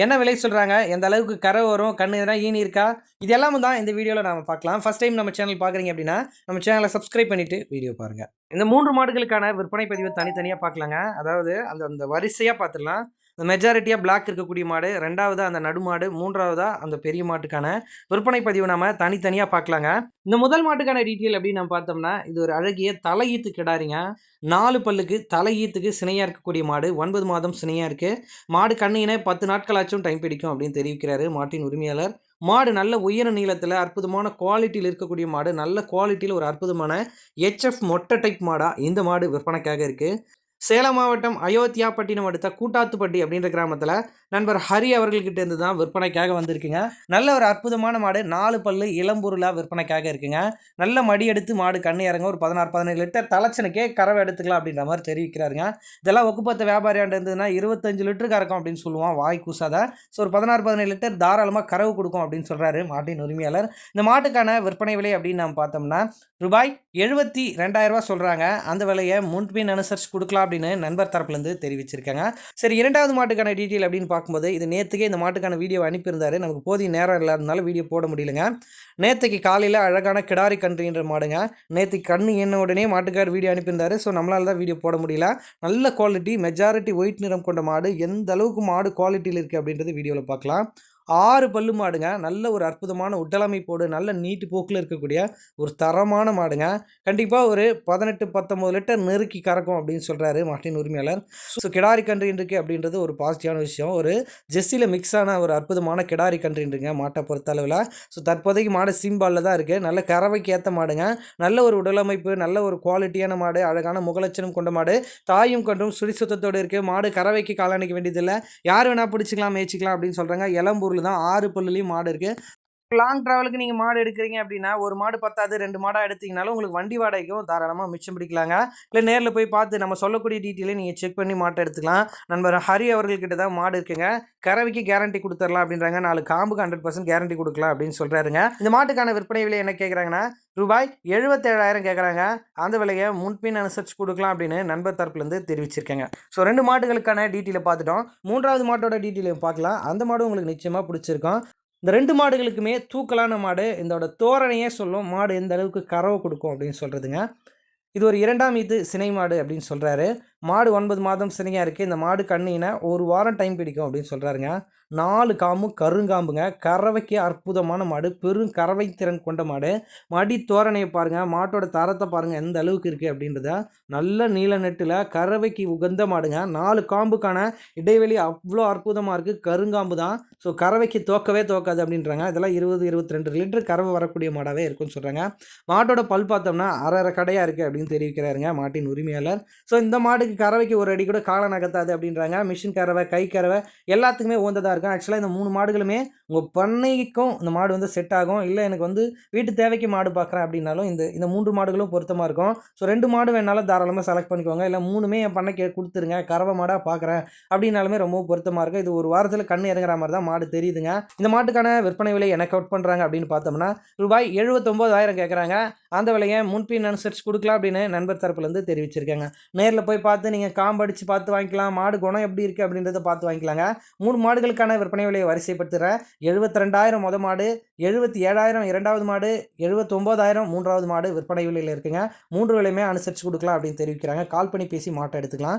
என்ன விலை சொல்றாங்க? எந்த அளவுக்கு கரை வரும்? கண்ணு எதனா ஈனி இருக்கா? இது எல்லாமும் தான் இந்த வீடியோல நாம பார்க்கலாம். ஃபர்ஸ்ட் டைம் நம்ம சேனல் பார்க்குறீங்க அப்படின்னா, நம்ம சேனல சப்ஸ்கிரைப் பண்ணிட்டு வீடியோ பாருங்க. இந்த 3 மாடுகளுக்கான விற்பனை பதிவு தனித்தனியா பார்க்கலாங்க. அதாவது அந்த அந்த வரிசையா பார்த்துடலாம். இந்த மெஜாரிட்டியா பிளாக் இருக்கக்கூடிய மாடு, 2வதா அந்த நடுமாடு, 3வதா அந்த பெரிய மாட்டுக்கான விற்பனை பதிவு நாம தனித்தனியா பார்க்கலாங்க. இந்த முதல் மாட்டுக்கான டீட்டெயில் அப்படின்னு நம்ம பார்த்தோம்னா, இது ஒரு அழகிய தலையீத்து கிடாரிங்க. 4 பல்லுக்கு தலையீத்துக்கு சினையா இருக்கக்கூடிய மாடு. 9 மாதம் சினையா இருக்கு. மாடு கண்ணின 10 நாட்களாச்சும் டைம் பிடிக்கும் அப்படின்னு தெரிவிக்கிறாரு மாட்டின் உரிமையாளர். மாடு நல்ல உயர நீளத்தில அற்புதமான குவாலிட்டியில இருக்கக்கூடிய மாடு. நல்ல குவாலிட்டியில ஒரு அற்புதமான எச்எஃப் மொட்டை டைப் மாடா இந்த மாடு விற்பனைக்காக இருக்கு. சேலம் மாவட்டம் அயோத்தியாப்பட்டினம் அடுத்த கூட்டாத்துப்பட்டி அப்படின்ற கிராமத்தில் நண்பர் ஹரி அவர்கள்கிட்ட இருந்து தான் விற்பனைக்காக வந்திருக்குங்க. நல்ல ஒரு அற்புதமான மாடு, 4 பல்லு இளம்பொருளாக விற்பனைக்காக இருக்குங்க. நல்ல மடி எடுத்து மாடு கண்ணு இறங்க ஒரு 16-17 லிட்டர் தலைச்சனுக்கே கறவை எடுத்துக்கலாம் அப்படின்ற மாதிரி தெரிவிக்கிறாருங்க. இதெல்லாம் ஒக்குப்பத்த வியாபாரியாண்டு இருந்ததுன்னா 25 லிட்டரு கறக்கும் அப்படின்னு சொல்லுவான் வாய் கூசாத. ஸோ ஒரு 16-17 லிட்டர் தாராளமாக கறவு கொடுக்கும் அப்படின்னு சொல்கிறாரு மாட்டின் உரிமையாளர். இந்த மாட்டுக்கான விற்பனை விலை அப்படின்னு நம்ம பார்த்தோம்னா ரூபாய் 72,000 சொல்கிறாங்க. அந்த விலையை முன்பின் அனுசரித்து கொடுக்கலாம் அப்படின்னு நண்பர் தரப்புலேருந்து தெரிவிச்சிருக்காங்க. சரி, 2வது மாட்டுக்கான டீட்டெயில் அப்படின்னு பார்க்கும்போது இது நேற்றுக்கே இந்த மாட்டுக்கான வீடியோ அனுப்பியிருந்தாரு. நமக்கு போதிய நேரம் இல்லாதனால வீடியோ போட முடியலங்க. நேற்றுக்கு காலையில் அழகான கிடாரி கன்றுன்ற மாடுங்க. நேற்றுக்கு கண்ணு என்ன உடனே மாட்டுக்கார் வீடியோ அனுப்பியிருந்தாரு. ஸோ நம்மளால தான் வீடியோ போட முடியல. நல்ல குவாலிட்டி மெஜாரிட்டி ஒயிட் நிறம் கொண்ட மாடு. எந்த அளவுக்கு மாடு குவாலிட்டியில் இருக்குது அப்படின்றது வீடியோவில் பார்க்கலாம். 6 பல்லு மாடுங்க. நல்ல ஒரு அற்புதமான உடலமைப்போடு நல்ல நீட்டு போக்கில் இருக்கக்கூடிய ஒரு தரமான மாடுங்க. கண்டிப்பாக ஒரு 18-19 லிட்டர் நெருக்கி கறக்கும் அப்படின்னு சொல்கிறாரு மாட்டின் உரிமையாளர். ஸோ கிடாரி கன்றுன்றிருக்கு அப்படின்றது ஒரு பாசிட்டிவான விஷயம். ஒரு ஜெஸ்ஸியில் மிக்ஸ் ஆன ஒரு அற்புதமான கிடாரி கன்றுன்றிருங்க மாட்டை பொறுத்தளவில். ஸோ தற்போதைக்கு மாடு சீம்பாலில் தான் இருக்குது. நல்ல கறவைக்கு ஏற்ற மாடுங்க. நல்ல ஒரு உடலமைப்பு, நல்ல ஒரு குவாலிட்டியான மாடு, அழகான முகலட்சணம் கொண்ட மாடு, தாயும் கன்றும் சுழி சுத்தத்தோடு இருக்குது. மாடு கறவைக்கு காலணிக்க வேண்டியதில்லை, யார் வேணால் பிடிச்சிக்கலாம் மேய்ச்சிக்கலாம் அப்படின்னு சொல்கிறாங்க. இளம்பூரில் தான் 6 பல்லுலையும் மாடு இருக்கு. லாங் டிராவலுக்கு நீங்கள் மாடு எடுக்கிறீங்க அப்படின்னா ஒரு மாடு பத்தாது, 2 மாடாக எடுத்தீங்கனாலும் உங்களுக்கு வண்டி வாடகைக்கும் தாராளமாக மிச்சம் பிடிக்கலாங்க. இல்லை நேரில் போய் பார்த்து நம்ம சொல்லக்கூடிய டீட்டெயிலை நீங்கள் செக் பண்ணி மாட்டை எடுத்துக்கலாம். நண்பர் ஹரி அவர்கள்கிட்ட தான் மாடு இருக்குங்க. கறவைக்கு கேரண்டி கொடுத்துடலாம் அப்படின்றாங்க. 4 காம்புக்கு 100% கேரண்டி கொடுக்கலாம் அப்படின்னு சொல்கிறாருங்க. இந்த மாட்டுக்கான விற்பனை விலை என்ன கேட்குறாங்கன்னா ரூபாய் 77,000 கேட்குறாங்க. அந்த விலையை முன்பின் அனுசரித்து கொடுக்கலாம் அப்படின்னு நண்பர் தரப்புலேருந்து தெரிவிச்சிருக்காங்க. ஸோ 2 மாடுகளுக்கான டீட்டெயிலை பார்த்துட்டோம். 3வது மாட்டோட டீட்டெயிலையும் பார்க்கலாம். அந்த மாடு உங்களுக்கு நிச்சயமாக பிடிச்சிருக்கும். இந்த 2 மாடுகளுக்குமே தூக்கலான மாடு. இதோட தோரணையே சொல்லும் மாடு எந்த அளவுக்கு கறவை கொடுக்கும் அப்படின்னு சொல்கிறதுங்க. இது ஒரு 2ஆம் ஈத்து சினை மாடு அப்படின்னு சொல்கிறாரு. மாடு 9 மாதம் சினையாக இருக்குது. இந்த மாடு கண்ணினா 1 வாரம் டைம் பிடிக்கும் அப்படின்னு சொல்கிறாருங்க. 4 காம்பும் கருங்காம்புங்க. கறவைக்கு அற்புதமான மாடு, பெரும் கறவை திறன் கொண்ட மாடு. மடி தோரணையை பாருங்கள், மாட்டோட தரத்தை பாருங்கள் எந்த அளவுக்கு இருக்குது அப்படின்றத. நல்ல நீல நெட்டில் கறவைக்கு உகந்த மாடுங்க. 4 காம்புக்கான இடைவெளி அவ்வளோ அற்புதமாக இருக்குது. கருங்காம்பு தான். ஸோ கறவைக்கு தோக்கவே தோக்காது அப்படின்றாங்க. இதெல்லாம் 20-22 லிட்டர் கறவை வரக்கூடிய மாடாகவே இருக்குன்னு சொல்கிறாங்க. மாட்டோட பல் பார்த்தோம்னா அரை கடையாக இருக்குது அப்படின்னு தெரிவிக்கிறாருங்க மாட்டின் உரிமையாளர். ஸோ இந்த மாடுக்கு கறவைக்கு ஒரு அடி கூட காலை நகர்த்தாது அப்படின்றாங்க. மிஷின் கறவை, கை கறவை எல்லாத்துக்குமே உகந்ததாக இருக்கும். ஆக்சுவலாக இந்த 3 மாடுகளுமே உங்கள் பண்ணைக்கும் இந்த மாடு வந்து செட் ஆகும். இல்லை எனக்கு வந்து வீட்டு தேவைக்கு மாடு பார்க்குறேன் அப்படின்னாலும் இந்த 3 மாடுகளும் பொருத்தமாக இருக்கும். ஸோ 2 மாடு வேணாலும் தாராளமாக செலக்ட் பண்ணிக்கோங்க. இல்லை 3மே என் பண்ணைக்கு கொடுத்துருங்க, கறவை மாடாக பார்க்குறேன் அப்படின்னாலுமே ரொம்ப பொருத்தமாக இருக்கும். இது ஒரு வாரத்தில் கண் இறங்குற மாதிரி தான் மாடு தெரியுதுங்க. இந்த மாட்டுக்கான விற்பனை விலை எனக்கு அவுட் பண்ணுறாங்க அப்படின்னு பார்த்தோம்னா ரூபாய் 79,000 கேட்குறாங்க. அந்த விலையை முன்பின் அனுசரித்து கொடுக்கலாம் அப்படின்னு நண்பர் தரப்புலேருந்து தெரிவிச்சிருக்காங்க. நேரில் போய் பார்த்து நீங்கள் காம்படிச்சு பார்த்து வாங்கிக்கலாம். மாடு குணம் எப்படி இருக்குது அப்படின்றத பார்த்து வாங்கிக்கலாங்க. 3 மாடுகளுக்கான விற்பனை விலையை வரிசைப்படுத்துகிறேன். 72,000 மொதல் மாடு, 77,000 2வது மாடு, 79,000 3வது மாடு விற்பனை விலையில் இருக்குங்க. 3 விலையுமே அனுசரித்து கொடுக்கலாம் அப்படின்னு தெரிவிக்கிறாங்க. கால் பண்ணி பேசி மாட்டை எடுத்துக்கலாம்.